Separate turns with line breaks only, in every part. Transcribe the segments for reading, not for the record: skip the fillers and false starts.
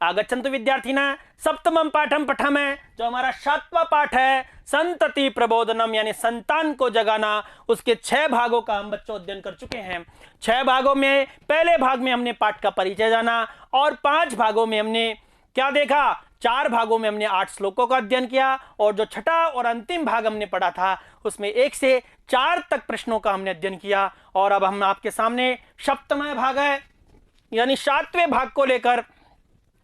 आगच्छन्तु विद्यार्थिना सप्तमं पाठम पठामः। जो हमारा 7वां पाठ है संतति प्रबोधनम यानी संतान को जगाना, उसके 6 भागों का हम बच्चों अध्ययन कर चुके हैं। 6 भागों में पहले भाग में हमने पाठ का परिचय जाना और 5 भागों में हमने क्या देखा, 4 भागों में हमने 8 श्लोकों का अध्ययन किया और जो छठा और अंतिम भाग हमने पढ़ा था उसमें 1 से 4 तक प्रश्नों का हमने अध्ययन किया। और अब हम आपके सामने सप्तम भाग है यानी 7वें भाग को लेकर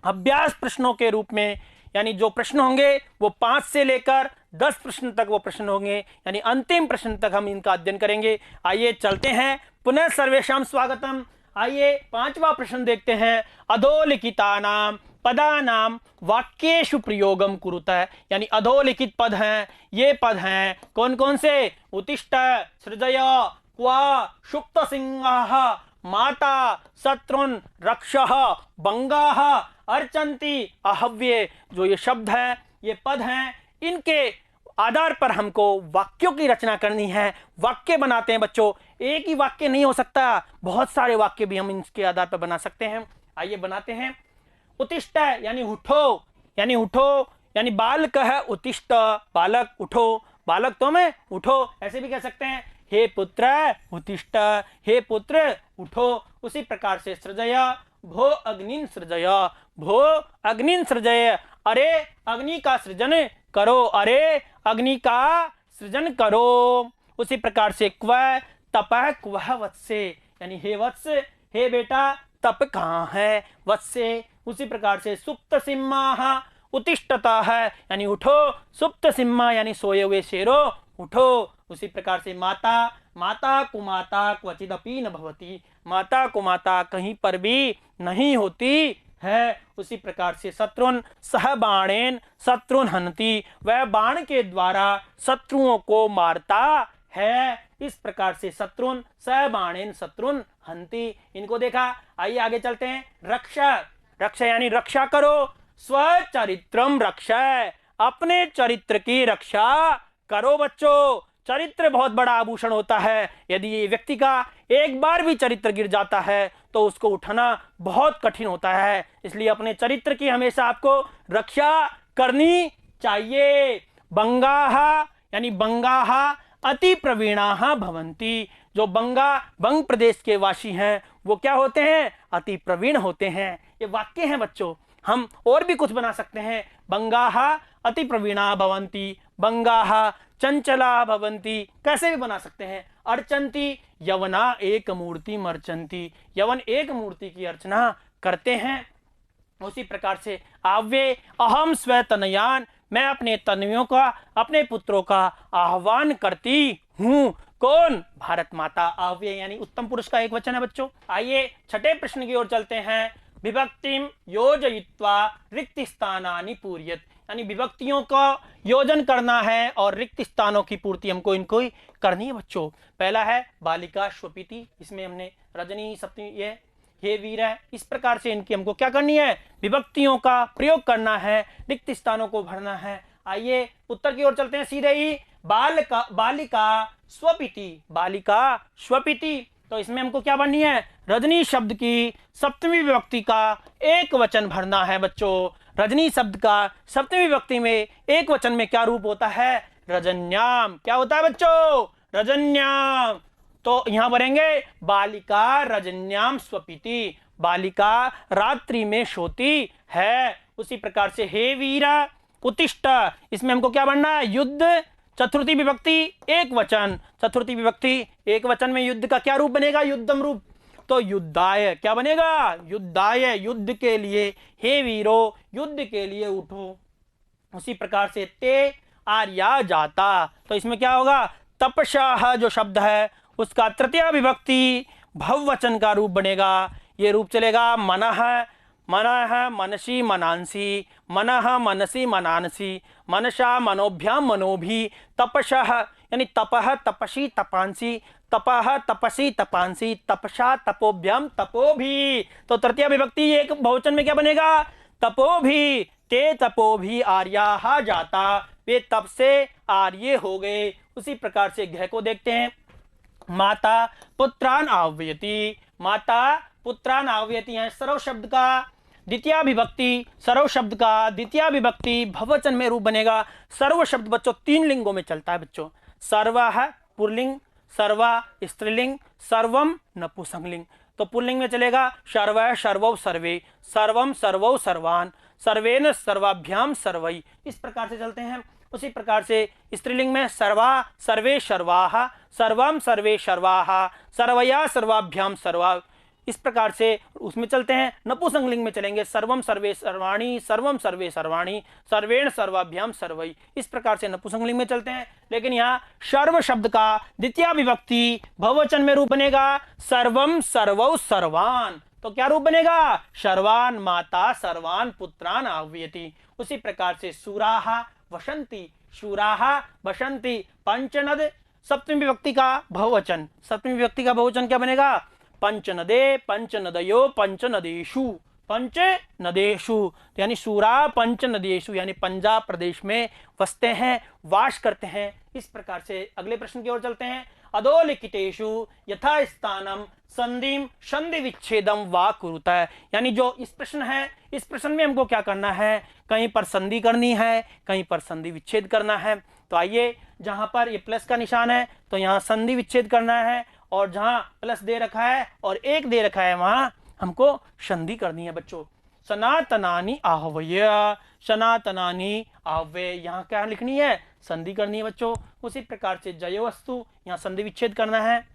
अभ्यास प्रश्नों के रूप में, यानी जो प्रश्न होंगे वो 5 से लेकर 10 प्रश्न तक वो प्रश्न होंगे, यानी अंतिम प्रश्न तक हम इनका अध्ययन करेंगे। आइए चलते हैं, पुनः सर्वेषां स्वागतम। आइए 5वां प्रश्न देखते हैं। अधोलिखितानां पदानां वाक्येषु प्रयोगम कुरुतः, यानी अधोलिखित पद हैं, ये पद हैं कौन कौन से, उत्तिष्ठ, सृजय, क्वा, शुक्त सिंहाः, माता, शत्रुन, रक्षः, बंगाः, अर्चन्ति, आहव्ये। जो ये शब्द हैं, ये पद हैं, इनके आधार पर हमको वाक्यों की रचना करनी है। वाक्य बनाते हैं बच्चों, एक ही वाक्य नहीं हो सकता, बहुत सारे वाक्य भी हम इसके आधार पर बना सकते हैं। आइए बनाते हैं। उत्तिष्ठ यानी उठो, यानी उठो, यानी बालक है उत्तिष्ठ, बालक उठो, बालक तो मैं उठो, ऐसे भी कह सकते हैं हे पुत्र उत्तिष्ठ, हे पुत्र उठो। उसी प्रकार से सृजय, भो अग्निन सृजय, भो अग्निन सृजय, अरे अग्नि का सृजन करो, अरे अग्नि का सृजन करो। उसी प्रकार से क्व, तपः क्वः वत्से, यानी हे वत्स, हे बेटा तप कहाँ है, वत्से। उसी प्रकार से सुप्त सिंहाः उत्तिष्ठता है, यानी उठो, सुप्त सिंह यानी सोए हुए शेरो उठो। उसी प्रकार से माता, माता कुमाता क्वचिदपि न भवति, माता कुमाता कहीं पर भी नहीं होती है। उसी प्रकार से शत्रुन, सह बाणेन शत्रुन हनति, वह बाण के द्वारा शत्रुओं को मारता है। इस प्रकार से शत्रुन, सह बाणेन शत्रुन हंति, इनको देखा। आइए आगे चलते हैं। रक्षा, रक्षा यानी रक्षा करो, स्वचरित्रम रक्षा, अपने चरित्र की रक्षा करो बच्चों। चरित्र बहुत बड़ा आभूषण होता है, यदि ये व्यक्ति का एक बार भी चरित्र गिर जाता है तो उसको उठाना बहुत कठिन होता है, इसलिए अपने चरित्र की हमेशा आपको रक्षा करनी चाहिए। बंगाः यानी बंगाः अति प्रवीणाः भवन्ति, जो बंग प्रदेश के वासी हैं वो क्या होते हैं, अति प्रवीण होते हैं। ये वाक्य हैं बच्चों, हम और भी कुछ बना सकते हैं। बंगाः अति प्रवीणा भवन्ति, बंगाः चंचला भवन्ति, कैसे भी बना सकते हैं। अर्चन्ति, यवना एक मूर्ति मर्चन्ति, यवन एक मूर्ति की अर्चना करते हैं। उसी प्रकार से आव्ये, अहम स्वतनयान, मैं अपने तनयों का, अपने पुत्रों का आह्वान करती हूँ। कौन, भारत माता। आव्ये यानी उत्तम पुरुष का एक वचन है बच्चों। आइए छठे प्रश्न की ओर चलते हैं। विभक्तिम योजयित्वा रिक्त स्थानानि पूर्यत, यानी विभक्तियों का योजन करना है और रिक्त स्थानों की पूर्ति हमको इनको ही करनी है बच्चों। पहला है बालिका स्वपीति, इसमें हमने रजनी सप्तमी ये हे वीर है, इस प्रकार से इनकी हमको क्या करनी है, विभक्तियों का प्रयोग करना है, रिक्त स्थानों को भरना है। आइए उत्तर की ओर चलते हैं सीधे ही। बालिका स्वपीति, बालिका स्वपीति, तो इसमें हमको क्या बननी है, रजनी शब्द की सप्तमी विभक्ति का एक वचन भरना है बच्चों। रजनी शब्द का सप्तमी विभक्ति में एक वचन में क्या रूप होता है, रजन्याम। क्या होता है बच्चों, रजन्याम। तो यहां भरेंगे बालिका रजन्याम स्वपीति, बालिका रात्रि में सोती है। उसी प्रकार से हे वीरा उत्तिष्ठ, इसमें हमको क्या बनना है, युद्ध चतुर्थी विभक्ति एक वचन, चतुर्थी विभक्ति एक वचन में युद्ध का क्या रूप बनेगा, युद्धम रूप। तो युद्धाय क्या बनेगा, युद्धाय, युद्ध के लिए, हे वीरो युद्ध के लिए उठो। उसी प्रकार से ते आर्या जाता, तो इसमें क्या होगा, तपस्या जो शब्द है उसका तृतीय विभक्ति भववचन का रूप बनेगा। ये रूप चलेगा मनः, मनः मनसी मनांसी, मनः मनसी मनांसी, मनसा मनोभ्याम मनोभि, तपसः यानी तपः तपसी तपांसी, तपः तपसी तपांसी, तपसा तपोभ्याम तपोभि। तो तृतीय विभक्ति एक बहुवचन में क्या बनेगा, तपोभि, ते तपोभि आर्याः जाता, वे तप से आर्य हो गए। उसी प्रकार से घ को देखते हैं। माता पुत्रान आह्वयति, माता पुत्रान आह्वयति है सर्व शब्द का द्वितीय विभक्ति सर्व शब्द का द्वितीय विभक्ति बहुवचन में रूप बनेगा। सर्व शब्द बच्चों 3 लिंगों में चलता है बच्चों। सर्व है पुल्लिंग, सर्वा स्त्रीलिंग, सर्वम नपुंसकलिंग। तो पुल्लिंग में चलेगा सर्व सर्वौ सर्वे, सर्वम सर्वौ सर्वान, सर्वेन सर्वाभ्याम सर्वै, इस प्रकार से चलते हैं। उसी प्रकार से स्त्रीलिंग में सर्वा सर्वे सर्वाः, सर्वम सर्वे सर्वाः, सर्वया सर्वाभ्याम सर्वा, इस प्रकार से उसमें चलते हैं। नपुंसकलिंग में चलेंगे सर्वम सर्वे सर्वाणी, सर्वम सर्वे सर्वाणी, सर्वेण सर्वाभ्याम सर्वै, इस प्रकार से नपुंसकलिंग में चलते हैं। लेकिन यहाँ सर्व शब्द का द्वितीय विभक्ति बहुवचन में रूप बनेगा सर्वम सर्वौ सर्वान। तो क्या रूप बनेगा? सर्वान माता सर्वान पुत्रान आह्वयति। उसी प्रकार से सूराः वसंती, शूराः वसंती, पंचनद सप्तमी विभक्ति का बहुवचन। सप्तमी विभक्ति का बहुवचन क्या बनेगा? पंचनदे, पंचनदयो, पंचनदेशु, पंचनदेशु, यानी सूरा पंचनदेशु, यानी पंजाब प्रदेश में बसते हैं, वास करते हैं। इस प्रकार से अगले प्रश्न की ओर चलते हैं। अधोलिखितेषु यथा स्थानम संधिम संधि विच्छेदम वा कुरुत, यानी जो इस प्रश्न है, इस प्रश्न में हमको क्या करना है? कहीं पर संधि करनी है, कहीं पर संधि विच्छेद करना है। तो आइए, जहां पर ये प्लस का निशान है तो यहाँ संधि विच्छेद करना है, और जहां प्लस दे रखा है और 1 दे रखा है वहां हमको संधि करनी है बच्चों। सनातनानि आहवय, सनातनानि आहवय, यहाँ क्या लिखनी है? संधि करनी है बच्चों। उसी प्रकार से जयोस्तु, यहाँ संधि विच्छेद करना है।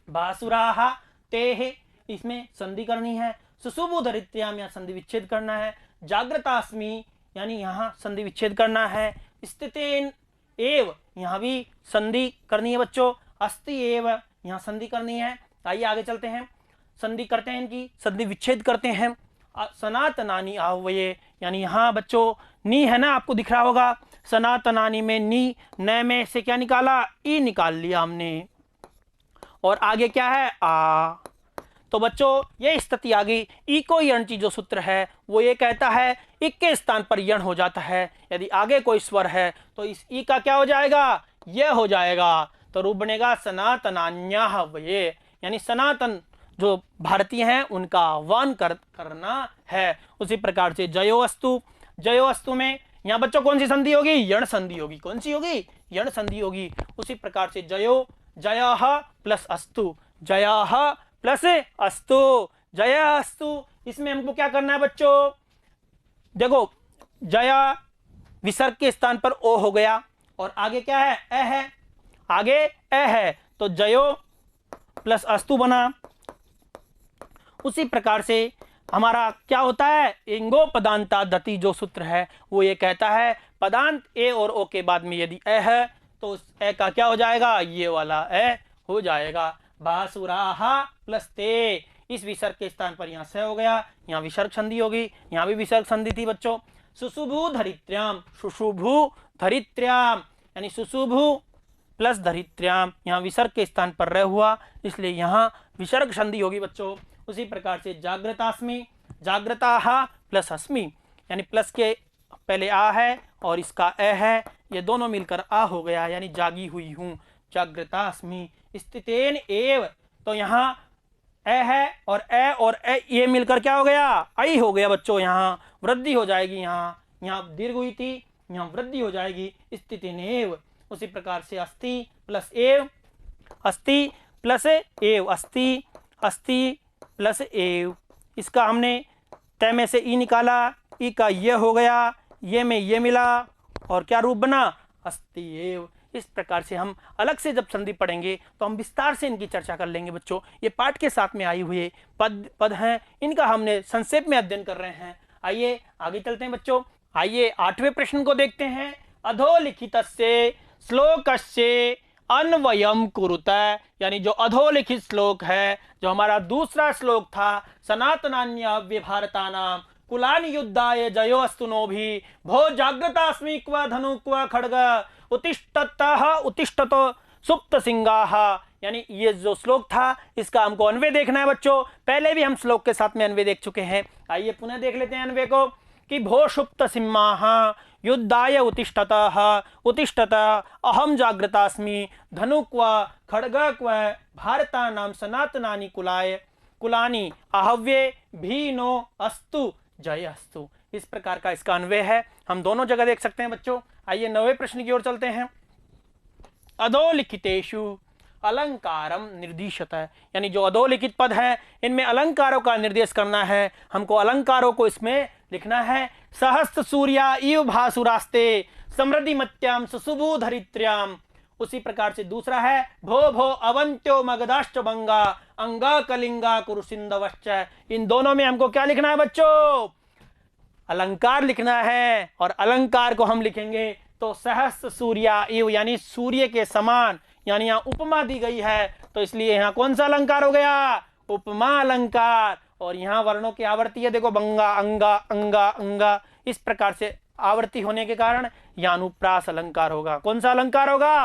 बासुराः तेः, इसमें संधि करनी है। सुषुभुधरित्र्याम, यहाँ संधि विच्छेद करना है। जागृतास्मि, यानी यहाँ संधि विच्छेद करना है। स्थितेन एव, यहाँ भी संधि करनी है बच्चों। अस्ति एव, यहाँ संधि करनी है। आइए आगे चलते हैं, संधि करते हैं, इनकी संधि विच्छेद करते हैं। सनातनानि आहवये, यानी यहाँ बच्चों नी है ना, आपको दिख रहा होगा। सनातनानि में नी, न में से क्या निकाला? ई निकाल लिया हमने, और आगे क्या है? आ। तो बच्चों ये स्थिति आ गई। ई को यणची जो सूत्र है वो ये कहता है इक के स्थान पर यण हो जाता है। यदि आगे कोई स्वर है तो इस ई का क्या हो जाएगा? यह हो जाएगा। तो रूप बनेगा सनातनान्याहवये, यानी सनातन जो भारतीय हैं उनका आह्वान करना है। उसी प्रकार से जयोस्तु, जयोस्तु में यहाँ बच्चों कौन सी संधि होगी? यण संधि होगी। कौन सी होगी? यण संधि होगी। उसी प्रकार से जयो, जयः प्लस अस्तु, जयः प्लस अस्तु, जयास्तु, इसमें हमको क्या करना है बच्चों? देखो, जया विसर्ग के स्थान पर ओ हो गया, और आगे क्या है? ए है, आगे ए है, तो जयो प्लस अस्तु बना। उसी प्रकार से हमारा क्या होता है? इंगो पदांता दति जो सूत्र है वो ये कहता है पदांत ए और ओ के बाद में यदि ए है तो उस ए का क्या हो जाएगा? ये वाला ए हो जाएगा। बासुराः प्लस ते, इस विसर्ग के स्थान पर यहाँ से हो गया, यहाँ विसर्ग संधि होगी, यहाँ भी विसर्ग संधि थी बच्चों। सुषुभु धरित्र्याम, सुषुभु धरित्र्याम, यानी सुषुभु प्लस धरित्र्याम, यहाँ विसर्ग के स्थान पर रह हुआ, इसलिए यहाँ विसर्ग संधि होगी बच्चों। उसी प्रकार से जागृतास्मि, जागृताः प्लस अस्मि, यानी प्लस के पहले आ है और इसका ए है, ये दोनों मिलकर आ हो गया, यानी जागी हुई हूँ, जागृतास्मि। स्थितेन एव, तो यहाँ ए है और ए ये मिलकर क्या हो गया? आई हो गया बच्चों। यहाँ वृद्धि हो जाएगी, यहाँ दीर्घ हुई थी, यहाँ वृद्धि हो जाएगी। स्थितेन एव। उसी प्रकार से अस्ति प्लस एव, अस्ति प्लस एव, अस्ति, अस्ति प्लस एव, इसका हमने तय में से ई निकाला, ई का ये हो गया, ये में ये मिला, और क्या रूप बना? अस्ति एव। इस प्रकार से हम अलग से जब संधि पढ़ेंगे तो हम विस्तार से इनकी चर्चा कर लेंगे बच्चों। ये पाठ के साथ में आई हुए पद हैं, इनका हमने संक्षेप में अध्ययन कर रहे हैं। आइए आगे चलते हैं बच्चों। आइए 8वें प्रश्न को देखते हैं। अधोलिखितस्य श्लोकस्य अन्वयम कुरुत, यानी जो अधोलिखित श्लोक है, जो हमारा दूसरा श्लोक था, सनातनान्य भारतानाम कुलानि युद्धाय जयोस्तु नोभि भो जागृतास्मि क्व धनु क्व खड्ग उत्तिष्ठतः उत्तिष्ठतो सुप्त सिंगाः, यानी ये जो श्लोक था इसका हमको अन्वय देखना है बच्चों। पहले भी हम श्लोक के साथ में अन्वय देख चुके हैं। आइए पुनः देख लेते हैं अन्वय को कि भो सुप्त सिंहाः युद्धाय उत्तिष्ठतः उत्तिष्ठतः अहम जागृतास्मि धनु क्व खड्ग क्व भारतानां सनातनानि कुलानि आहव्ये भीनो अस्तु जय अस्तु। इस प्रकार का इसका अन्वय है, हम दोनों जगह देख सकते हैं बच्चों। आइए 9वें प्रश्न की ओर चलते हैं। अधोलिखितेषु अलंकारम निर्दिशत है, यानी जो अधोलिखित पद है इनमें अलंकारों का निर्देश करना है। हमको अलंकारों को इसमें लिखना है। सहस्त्र सूर्या इव भासुरास्ते समृद्धिमत्याम सुशुभु धरित्र्याम। उसी प्रकार से दूसरा है भो भो अवंत्यो मगधाश्च बंगा अंगा कलिंगा कुरुसिंदवश्च। इन दोनों में हमको क्या लिखना है बच्चों? अलंकार लिखना है। और अलंकार को हम लिखेंगे तो सहस्त्र सूर्या इव, यानी सूर्य के समान, यानी यहाँ उपमा दी गई है तो इसलिए यहाँ कौन सा अलंकार हो गया? उपमा अलंकार। और यहाँ वर्णों की आवर्ती है, देखो बंगा अंगा अंगा अंगा, इस प्रकार से आवर्ती होने के कारण यह अनुप्रास अलंकार होगा। कौन सा अलंकार होगा?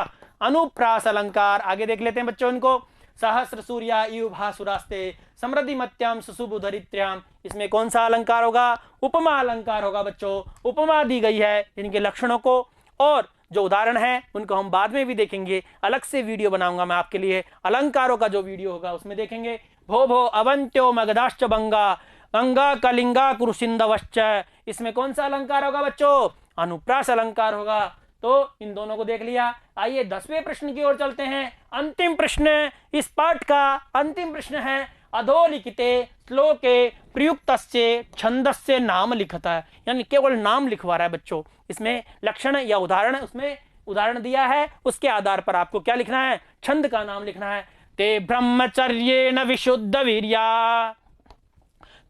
अनुप्रास अलंकार। आगे देख लेते हैं बच्चों इनको। सहस्र सूर्या इव भासुरास्ते समृद्धिमत्याम सुशुभु धरित्र्याम, इसमें कौन सा अलंकार होगा? उपमा अलंकार होगा बच्चों। उपमा दी गई है इनके लक्षणों को, और जो उदाहरण है उनको हम बाद में भी देखेंगे। अलग से वीडियो बनाऊंगा मैं आपके लिए, अलंकारों का जो वीडियो होगा उसमें देखेंगे। भो भो अवंत्यो मगधाश्च बंगा अंगा कलिंगा कुरुसिंदवश्च, इसमें कौन सा अलंकार होगा बच्चों? अनुप्रास अलंकार होगा। तो इन दोनों को देख लिया। आइए 10वें प्रश्न की ओर चलते हैं। अंतिम प्रश्न, इस पाठ का अंतिम प्रश्न है अधोलिखिते श्लोके प्रयुक्तस्य छंदस्य नाम लिखता है, यानी केवल नाम लिखवा रहा है बच्चों। इसमें लक्षण या उदाहरण, उसमें उदाहरण दिया है, उसके आधार पर आपको क्या लिखना है? छंद का नाम लिखना है। ते ब्रह्मचर्येण विशुद्ध वीर्या,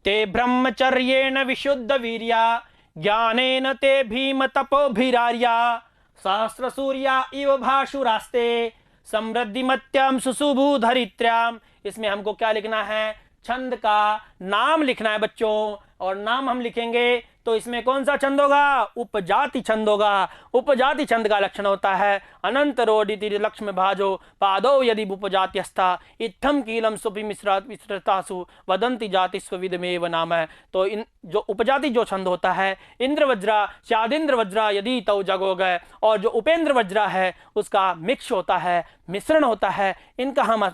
ते ब्रह्मचर्येण विशुद्ध वीर्या ज्ञानेन ते भीम तपोभिरार्या सहस्र सूर्या इव भासुरास्ते समृद्धिमत्याम सुशुभु धरित्र्याम। इसमें हमको क्या लिखना है? छंद का नाम लिखना है बच्चों। और नाम हम लिखेंगे तो इसमें कौन सा छंद होगा? उपजाति छंद होगा। उपजाति छंद का लक्षण होता है अनंत रोडिति लक्ष्म भाजो पादो यदि उपजात्यस्था इत्थम कीलम सुपि मिश्रतासु वदंती जाति स्वविदमेव नाम है। तो इन जो उपजाति जो छंद होता है, इंद्र वज्रा चादिंद्र वज्रा यदि तव जगो गए, और जो उपेंद्र वज्रा है उसका मिक्स होता है, मिश्रण होता है। इनका हम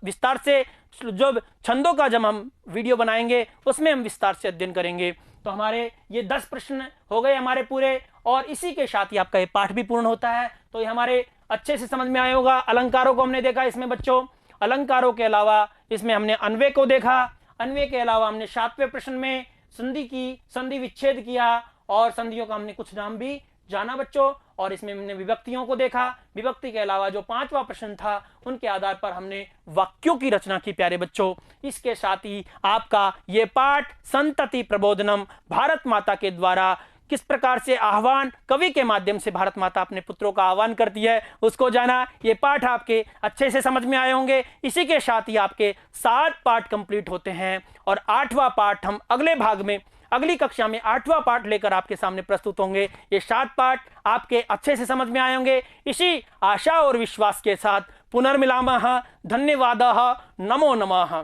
विस्तार से जो छंदों का जब हम वीडियो बनाएंगे उसमें हम विस्तार से अध्ययन करेंगे। तो हमारे ये 10 प्रश्न हो गए हमारे पूरे, और इसी के साथ ही आपका ये पाठ भी पूर्ण होता है। तो ये हमारे अच्छे से समझ में आया होगा। अलंकारों को हमने देखा इसमें बच्चों। अलंकारों के अलावा इसमें हमने अन्वय को देखा। अन्वय के अलावा हमने 7वें प्रश्न में संधि की, संधि विच्छेद किया, और संधियों का हमने कुछ नाम भी जाना बच्चों। और इसमें हमने विभक्तियों को देखा। विभक्ति के अलावा जो 5वां प्रश्न था उनके आधार पर हमने वाक्यों की रचना की प्यारे बच्चों। इसके साथ ही आपका ये पाठ संतति प्रबोधनम, भारत माता के द्वारा किस प्रकार से आह्वान, कवि के माध्यम से भारत माता अपने पुत्रों का आह्वान करती है उसको जाना। ये पाठ आपके अच्छे से समझ में आए होंगे। इसी के साथ ही आपके 7 पाठ कंप्लीट होते हैं, और 8वां पाठ हम अगले भाग में, अगली कक्षा में 8वां पाठ लेकर आपके सामने प्रस्तुत होंगे। ये 7 पाठ आपके अच्छे से समझ में आए होंगे। इसी आशा और विश्वास के साथ पुनर्मिलामः। धन्यवादः। नमो नमः।